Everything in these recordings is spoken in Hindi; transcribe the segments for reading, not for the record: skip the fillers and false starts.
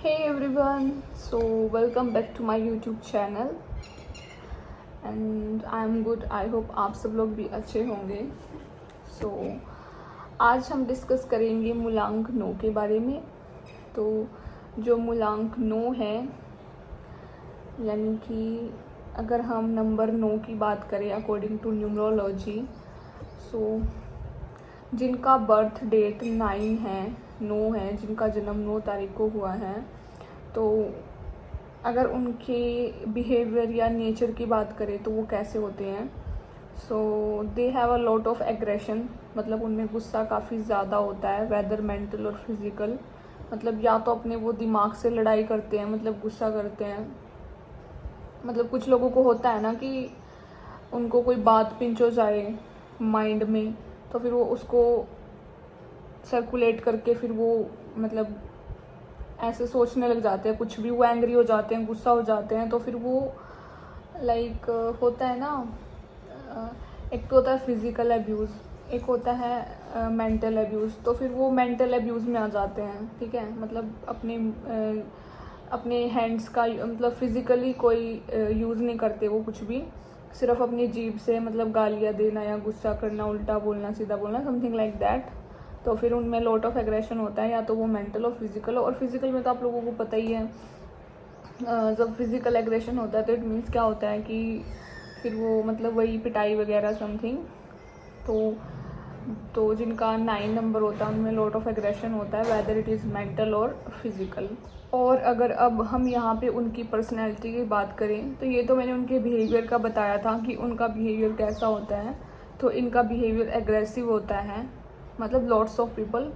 Hey everyone, so welcome back to my YouTube channel and I am good. I hope आप सब लोग भी अच्छे होंगे. So आज हम डिस्कस करेंगे मूलांक 9 के बारे में. तो जो मूलांक 9 है, यानी कि अगर हम नंबर 9 की बात करें अकॉर्डिंग टू न्यूमरोलॉजी, सो जिनका बर्थ डेट 9 है, जिनका जन्म 9 तारीख को हुआ है, तो अगर उनके बिहेवियर या नेचर की बात करें तो वो कैसे होते हैं. So they have a lot of aggression, मतलब उनमें गुस्सा काफ़ी ज़्यादा होता है, वेदर मेंटल और फिज़िकल. मतलब या तो अपने वो दिमाग से लड़ाई करते हैं, मतलब गुस्सा करते हैं. मतलब कुछ लोगों को होता है ना कि उनको कोई बात पिंच हो जाए माइंड में, तो फिर वो उसको सर्कुलेट करके फिर वो मतलब ऐसे सोचने लग जाते हैं, कुछ भी वो एंग्री हो जाते हैं, गुस्सा हो जाते हैं. तो फिर वो लाइक होता है ना, एक तो होता है फिज़िकल अब्यूज़, एक होता है मेंटल अब्यूज़. तो फिर वो मेंटल अब्यूज़ में आ जाते हैं. ठीक है, मतलब अपने हैंड्स का मतलब फिज़िकली कोई यूज़ नहीं करते वो कुछ भी, सिर्फ अपनी जीभ से मतलब गालियाँ देना या गुस्सा करना, उल्टा बोलना, सीधा बोलना, समथिंग लाइक दैट. तो फिर उनमें लॉट ऑफ एग्रेशन होता है, या तो वो मेंटल और फिज़िकल. और फिज़िकल में तो आप लोगों को पता ही है, जब फिज़िकल एग्रेशन होता है तो इट मीन्स क्या होता है कि फिर वो मतलब वही पिटाई वगैरह समथिंग. तो जिनका 9 नंबर होता है उनमें लॉट ऑफ एग्रेशन होता है, वेदर इट इज़ मेंटल और फिज़िकल. और अगर अब हम यहाँ पे उनकी पर्सनैलिटी की बात करें, तो ये तो मैंने उनके बिहेवियर का बताया था कि उनका बिहेवियर कैसा होता है. तो इनका बिहेवियर एग्रेसिव होता है, मतलब lots of people.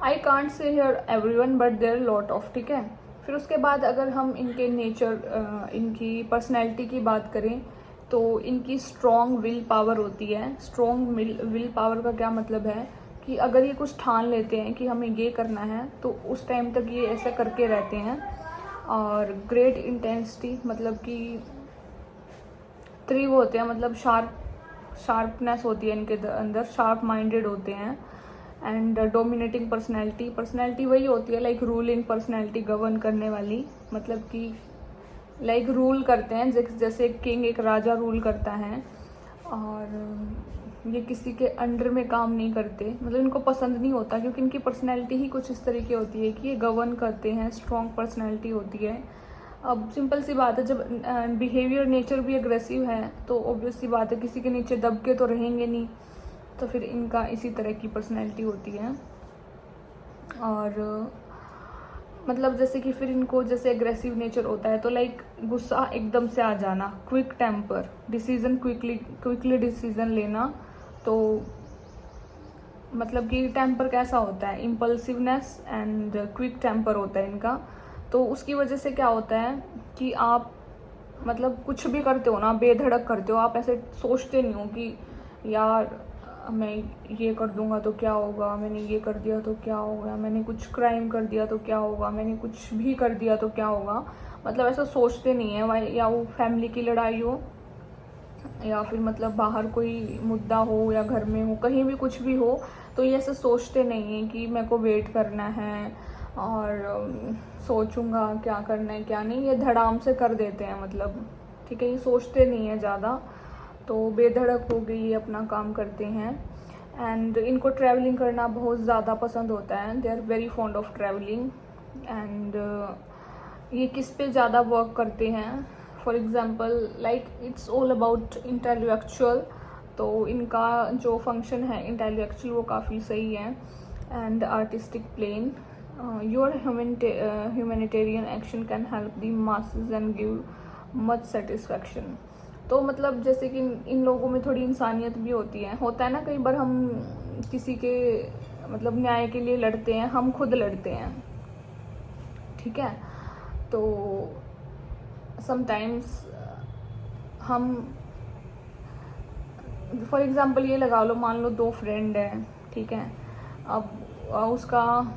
I can't say here everyone but there lot of. ठीक है, फिर उसके बाद अगर हम इनके नेचर, इनकी पर्सनैलिटी की बात करें, तो इनकी स्ट्रॉन्ग विल पावर होती है. स्ट्रॉन्ग विल पावर का क्या मतलब है कि अगर ये कुछ ठान लेते हैं कि हमें ये करना है, तो उस टाइम तक ये ऐसा करके रहते हैं. और ग्रेट इंटेंसिटी, मतलब कि तीव्र होते हैं, मतलब शार्पनेस होती है इनके अंदर, शार्प माइंडेड होते हैं. एंड डोमिनेटिंग पर्सनैलिटी वही होती है लाइक रूलिंग पर्सनैलिटी, गवर्न करने वाली, मतलब कि लाइक रूल करते हैं, जैसे किंग एक राजा रूल करता है. और ये किसी के अंडर में काम नहीं करते, मतलब इनको पसंद नहीं होता, क्योंकि इनकी पर्सनैलिटी ही कुछ इस तरीके होती है कि ये गवर्न करते हैं, स्ट्रॉन्ग पर्सनैलिटी होती है. अब सिंपल सी बात है, जब बिहेवियर नेचर भी अग्रेसिव है तो ऑब्वियस सी बात है किसी के नीचे दब के तो रहेंगे नहीं. तो फिर इनका इसी तरह की पर्सनैलिटी होती है. और मतलब जैसे कि फिर इनको जैसे एग्रेसिव नेचर होता है तो लाइक गुस्सा एकदम से आ जाना, quick temper, decision quickly decision लेना. तो मतलब कि टेम्पर कैसा होता है, इम्पल्सिवनेस एंड क्विक टेम्पर होता है इनका. तो उसकी वजह से क्या होता है कि आप मतलब कुछ भी करते हो ना, बेधड़क करते हो. आप ऐसे सोचते नहीं हो कि यार मैं ये कर दूंगा तो क्या होगा, मैंने ये कर दिया तो क्या होगा, मैंने कुछ क्राइम कर दिया तो क्या होगा, मैंने कुछ भी कर दिया तो क्या होगा. मतलब ऐसा सोचते नहीं है. या वो फैमिली की लड़ाई हो, या फिर मतलब बाहर कोई मुद्दा हो, या घर में हो, कहीं भी कुछ भी हो, तो ये ऐसे सोचते नहीं हैं कि मेरे को वेट करना है और सोचूंगा क्या करना है क्या नहीं. ये धड़ाम से कर देते हैं, मतलब ठीक है, ये सोचते नहीं है ज़्यादा. तो बेधड़क हो गई, ये अपना काम करते हैं. एंड इनको ट्रैवलिंग करना बहुत ज़्यादा पसंद होता है. They are very fond of travelling. And ये किस पे ज़्यादा वर्क करते हैं, for example like it's all about intellectual. तो इनका जो फंक्शन है इंटेलेक्चुअल वो काफ़ी सही है. And artistic plane, your humanitarian action can help the masses and give much satisfaction. तो मतलब जैसे कि इन लोगों में थोड़ी इंसानियत भी होती है. होता है ना, कई बार हम किसी के मतलब न्याय के लिए लड़ते हैं, हम खुद लड़ते हैं. ठीक है, तो समटाइम्स हम फॉर एग्ज़ाम्पल ये लगा लो, मान लो 2 फ्रेंड हैं. ठीक है, अब उसका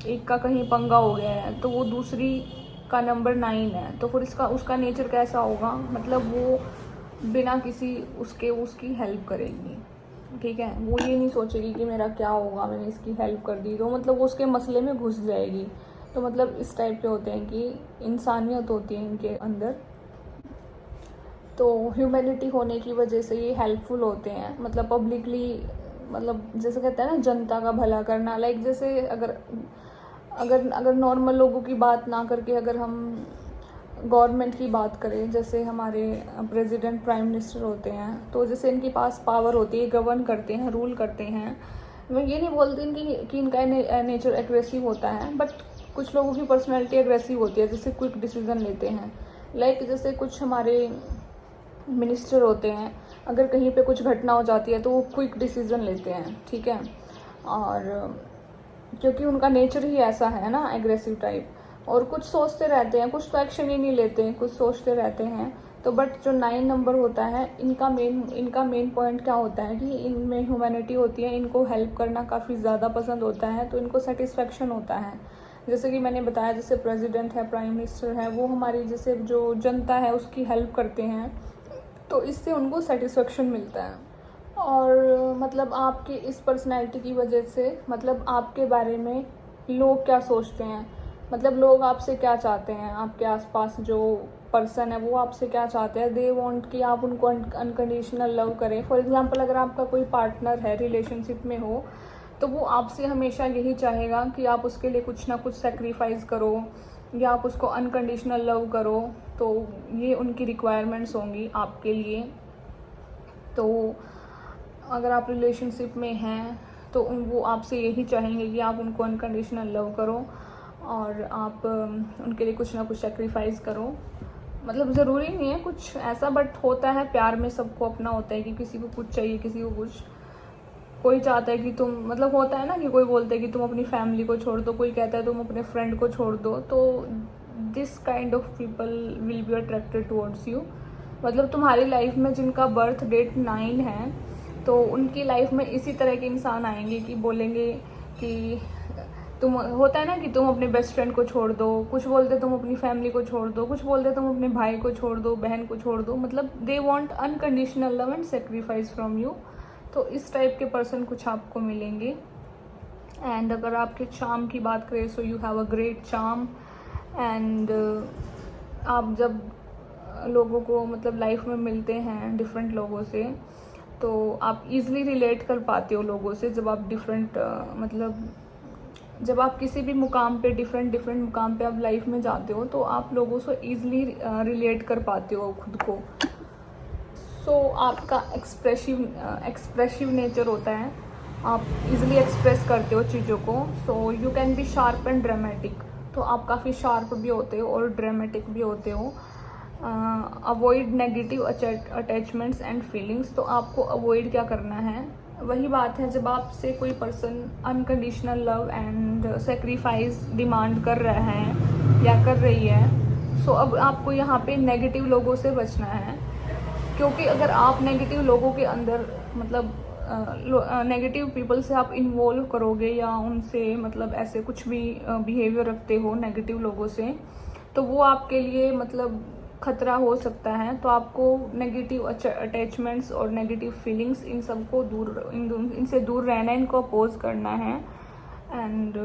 एक का कहीं पंगा हो गया है, तो वो दूसरी का नंबर 9 है, तो फिर उसका नेचर कैसा होगा, मतलब वो बिना किसी उसकी हेल्प करेगी. ठीक है, वो ये नहीं सोचेगी कि मेरा क्या होगा, मैंने इसकी हेल्प कर दी तो मतलब वो उसके मसले में घुस जाएगी. तो मतलब इस टाइप के होते हैं कि इंसानियत होती है इनके अंदर। तो ह्यूमैनिटी होने की वजह से ये हेल्पफुल होते हैं, मतलब पब्लिकली, मतलब जैसे कहते हैं ना जनता का भला करना। लाइक जैसे अगर अगर अगर नॉर्मल लोगों की बात ना करके अगर हम गवर्नमेंट की बात करें, जैसे हमारे प्रेसिडेंट प्राइम मिनिस्टर होते हैं, तो जैसे इनके पास पावर होती है, गवर्न करते हैं, रूल करते हैं। मैं ये नहीं बोलती कि इनका नेचर एग्रेसिव होता है, बट कुछ लोगों की पर्सनैलिटी एग्रेसिव होती है, जैसे क्विक डिसीजन लेते हैं। लाइक जैसे कुछ हमारे मिनिस्टर होते हैं, अगर कहीं पे कुछ घटना हो जाती है तो वो क्विक डिसीजन लेते हैं, ठीक है। और क्योंकि उनका नेचर ही ऐसा है ना, एग्रेसिव टाइप। और कुछ सोचते रहते हैं, कुछ तो एक्शन ही नहीं लेते, कुछ सोचते रहते हैं। तो बट जो 9 नंबर होता है, इनका मेन पॉइंट क्या होता है कि इनमें ह्यूमैनिटी होती है, इनको हेल्प करना काफ़ी ज़्यादा पसंद होता है, तो इनको सेटिस्फेक्शन होता है। जैसे कि मैंने बताया, जैसे प्रेसिडेंट है, प्राइम मिनिस्टर है, वो हमारी जैसे जो जनता है उसकी हेल्प करते हैं, तो इससे उनको सेटिस्फेक्शन मिलता है। और मतलब आपकी इस पर्सनैलिटी की वजह से, मतलब आपके बारे में लोग क्या सोचते हैं, मतलब लोग आपसे क्या चाहते हैं, आपके आसपास जो पर्सन है वो आपसे क्या चाहते हैं। दे वांट कि आप उनको अनकंडीशनल लव करें। फॉर एग्जांपल, अगर आपका कोई पार्टनर है, रिलेशनशिप में हो, तो वो आपसे हमेशा यही चाहेगा कि आप उसके लिए कुछ ना कुछ सेक्रीफाइस करो, या आप उसको अनकंडीशनल लव करो। तो ये उनकी रिक्वायरमेंट्स होंगी आपके लिए। तो अगर आप रिलेशनशिप में हैं तो वो आपसे यही चाहेंगे कि आप उनको अनकंडीशनल लव करो और आप उनके लिए कुछ ना कुछ सेक्रीफाइस करो। मतलब ज़रूरी नहीं है कुछ ऐसा, बट होता है प्यार में, सबको अपना होता है कि किसी को कुछ चाहिए, किसी को कुछ। कोई चाहता है कि तुम, मतलब होता है ना कि कोई बोलता है कि तुम अपनी फैमिली को छोड़ दो, कोई कहता है तुम अपने फ्रेंड को छोड़ दो। तो this kind of people will be attracted towards you. मतलब तुम्हारी लाइफ में जिनका बर्थ डेट 9 है, तो उनकी लाइफ में इसी तरह के इंसान आएंगे कि बोलेंगे कि तुम, होता है ना कि तुम अपने बेस्ट फ्रेंड को छोड़ दो, कुछ बोलते तुम अपनी फैमिली को छोड़ दो, कुछ बोलते तुम अपने भाई को छोड़ दो, बहन को छोड़ दो। मतलब they want unconditional love and sacrifice from you. तो इस टाइप के पर्सन कुछ आपको मिलेंगे। एंड अगर आपके चार्म की बात करें, सो you have a great charm. And आप जब लोगों को मतलब लाइफ में मिलते हैं डिफरेंट लोगों से, तो आप इजीली रिलेट कर पाते हो लोगों से। जब आप मतलब जब आप किसी भी मुकाम पे, डिफरेंट मुकाम पे आप लाइफ में जाते हो, तो आप लोगों से इजीली रिलेट कर पाते हो खुद को। सो आपका एक्सप्रेसिव नेचर होता है, आप इजीली एक्सप्रेस करते हो चीज़ों को। So you can be sharp and dramatic. तो आप काफ़ी शार्प भी होते हो और ड्रामेटिक भी होते हो। Avoid negative attachments and feelings. तो आपको अवॉइड क्या करना है, वही बात है, जब आपसे कोई person unconditional love and sacrifice demand कर रहा है या कर रही है, सो अब आपको यहाँ पे नेगेटिव लोगों से बचना है। क्योंकि अगर आप नेगेटिव लोगों के अंदर, मतलब नेगेटिव पीपल से आप इन्वॉल्व करोगे या उनसे मतलब ऐसे कुछ भी बिहेवियर रखते हो नेगेटिव लोगों से, तो वो आपके लिए मतलब खतरा हो सकता है। तो आपको नेगेटिव अटैचमेंट्स और नेगेटिव फीलिंग्स, इन सबको इनसे दूर रहना है, इनको अपोज करना है। एंड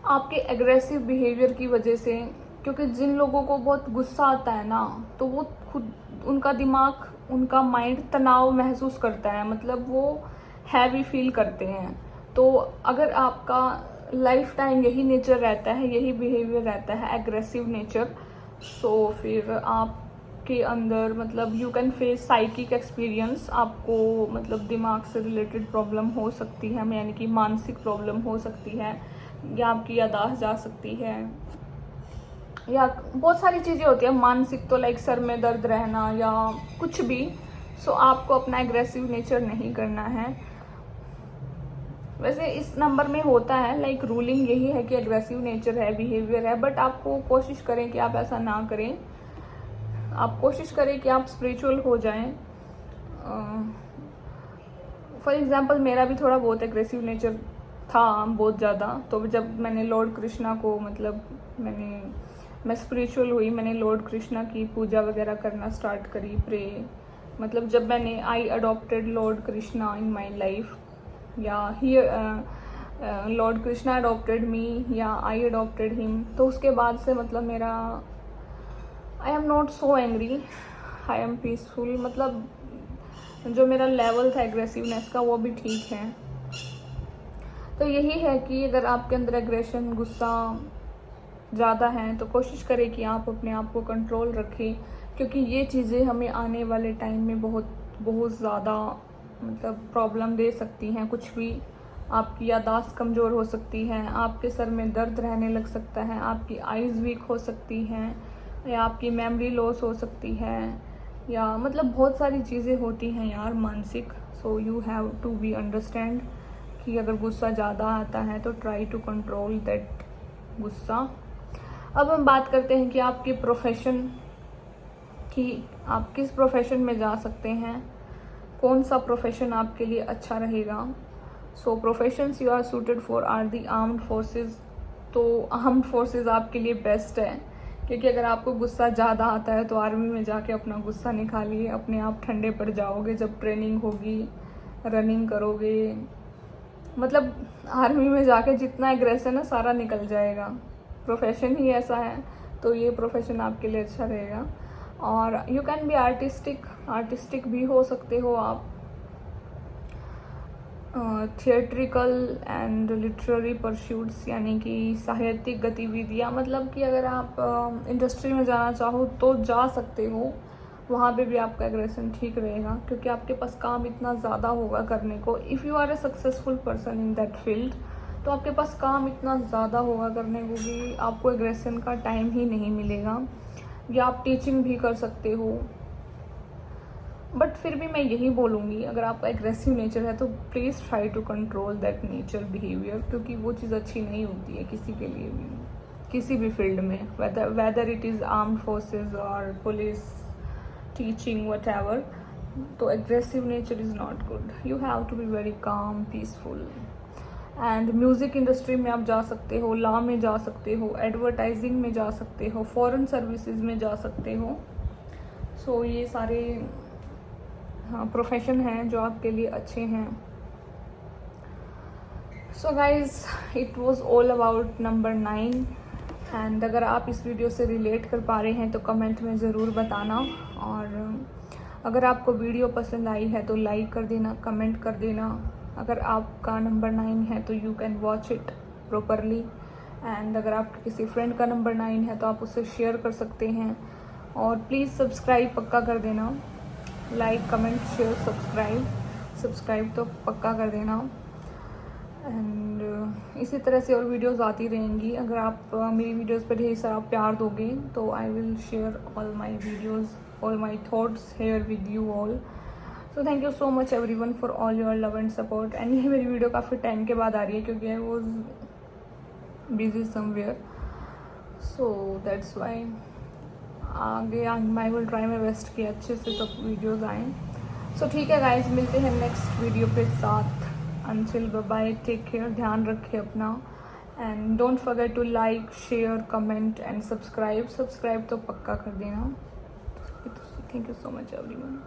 आपके एग्रेसिव बिहेवियर की वजह से, क्योंकि जिन लोगों को बहुत गुस्सा आता है ना, तो वो खुद, उनका दिमाग, उनका माइंड तनाव महसूस करता है, मतलब वो हैवी फील करते हैं। तो अगर आपका लाइफ टाइम यही नेचर रहता है, यही बिहेवियर रहता है, एग्रेसिव नेचर, सो फिर आपके अंदर मतलब you can face psychic experience. आपको मतलब दिमाग से रिलेटेड प्रॉब्लम हो सकती है, यानी कि मानसिक प्रॉब्लम हो सकती है, या आपकी याददाश्त जा सकती है, या बहुत सारी चीज़ें होती है मानसिक। तो लाइक सर में दर्द रहना या कुछ भी। सो आपको अपना एग्रेसिव नेचर नहीं करना है। वैसे इस नंबर में होता है, लाइक रूलिंग यही है कि एग्रेसिव नेचर है, बिहेवियर है, बट आपको कोशिश करें कि आप ऐसा ना करें। आप कोशिश करें कि आप स्पिरिचुअल हो जाएं। फॉर एग्जांपल मेरा भी थोड़ा बहुत एग्रेसिव नेचर था, बहुत ज़्यादा। तो जब मैंने लॉर्ड कृष्णा को, मतलब मैं स्पिरिचुअल हुई, मैंने लॉर्ड कृष्णा की पूजा वगैरह करना स्टार्ट करी, प्रे, मतलब जब मैंने I adopted Lord Krishna in my life, या लॉर्ड कृष्णा अडॉप्टेड मी या आई अडॉप्टेड हिम, तो उसके बाद से मतलब मेरा I am not so angry, I am peaceful. मतलब जो मेरा लेवल था एग्रेसिवनेस का वो भी ठीक है। तो यही है कि अगर आपके अंदर एग्रेशन, गुस्सा ज़्यादा है तो कोशिश करें कि आप अपने आप को कंट्रोल रखें, क्योंकि ये चीज़ें हमें आने वाले टाइम में बहुत बहुत ज़्यादा मतलब प्रॉब्लम दे सकती हैं। कुछ भी, आपकी याददाश्त कमज़ोर हो सकती है, आपके सर में दर्द रहने लग सकता है, आपकी आइज़ वीक हो सकती हैं, या आपकी मेमोरी लॉस हो सकती है, या मतलब बहुत सारी चीज़ें होती हैं यार मानसिक। So you have to be understand कि अगर गुस्सा ज़्यादा आता है तो ट्राई टू कंट्रोल दैट गुस्सा। अब हम बात करते हैं कि आपके प्रोफेशन कि आप किस प्रोफेशन में जा सकते हैं, कौन सा प्रोफेशन आपके लिए अच्छा रहेगा। So professions you are suited for are the armed forces. तो आर्म्ड फोर्सेस आपके लिए बेस्ट है, क्योंकि अगर आपको गुस्सा ज़्यादा आता है तो आर्मी में जाके अपना गुस्सा निकालिए, अपने आप ठंडे पड़ जाओगे। जब ट्रेनिंग होगी, रनिंग करोगे, मतलब आर्मी में जाके जितना एग्रेशन है सारा निकल जाएगा। प्रोफेशन ही ऐसा है, तो ये प्रोफेशन आपके लिए अच्छा रहेगा। और यू कैन बी आर्टिस्टिक भी हो सकते हो आप। थिएट्रिकल एंड लिटरेरी परस्यूट्स, यानी कि साहित्यिक गतिविधियाँ, मतलब कि अगर आप इंडस्ट्री में जाना चाहो तो जा सकते हो, वहाँ पे भी आपका एग्रेशन ठीक रहेगा, क्योंकि आपके पास काम इतना ज़्यादा होगा करने को। If you are a successful person in that field, तो आपके पास काम इतना ज़्यादा होगा करने को कि आपको एग्रेशन का टाइम ही नहीं मिलेगा। या आप टीचिंग भी कर सकते हो। बट फिर भी मैं यही बोलूँगी, अगर आपका एग्रेसिव नेचर है तो please try to control that nature behaviour, क्योंकि वो चीज़ अच्छी नहीं होती है किसी के लिए भी, किसी भी फील्ड में, whether it is armed forces और पुलिस, टीचिंग, व्हाटएवर। तो aggressive nature is not good. You have to be very calm, peaceful. And music industry में आप जा सकते हो, लॉ में जा सकते हो, एडवर्टाइजिंग में जा सकते हो, फॉरेन सर्विसेज में जा सकते हो। सो ये सारे प्रोफेशन हैं जो आपके लिए अच्छे हैं। So guys, it was all about number 9। And अगर आप इस वीडियो से रिलेट कर पा रहे हैं तो कमेंट में ज़रूर बताना। और अगर आपको वीडियो पसंद आई है तो लाइक कर देना, कमेंट कर देना। अगर आपका नंबर 9 है तो you can watch it properly. And अगर आपके किसी फ्रेंड का नंबर 9 है तो आप उससे शेयर कर सकते हैं। और प्लीज़ सब्सक्राइब पक्का कर देना, लाइक, कमेंट, शेयर, सब्सक्राइब तो पक्का कर देना। एंड इसी तरह से और वीडियोस आती रहेंगी। अगर आप मेरी वीडियोस पर ढेर सारा प्यार दोगे तो I will share all my videos, all my thoughts here with you all. So thank you so much everyone for all your love and support. And ये मेरी वीडियो काफ़ी टाइम के बाद आ रही है, क्योंकि I was busy somewhere, so that's why. आगे I will try my best कि अच्छे से सब वीडियोज़ आएँ। सो ठीक है गाइज, मिलते हैं नेक्स्ट वीडियो के साथ। Until bye bye, take care, ध्यान रखें अपना। And don't forget to like, share, comment and subscribe तो पक्का कर देना। Thank you so much everyone.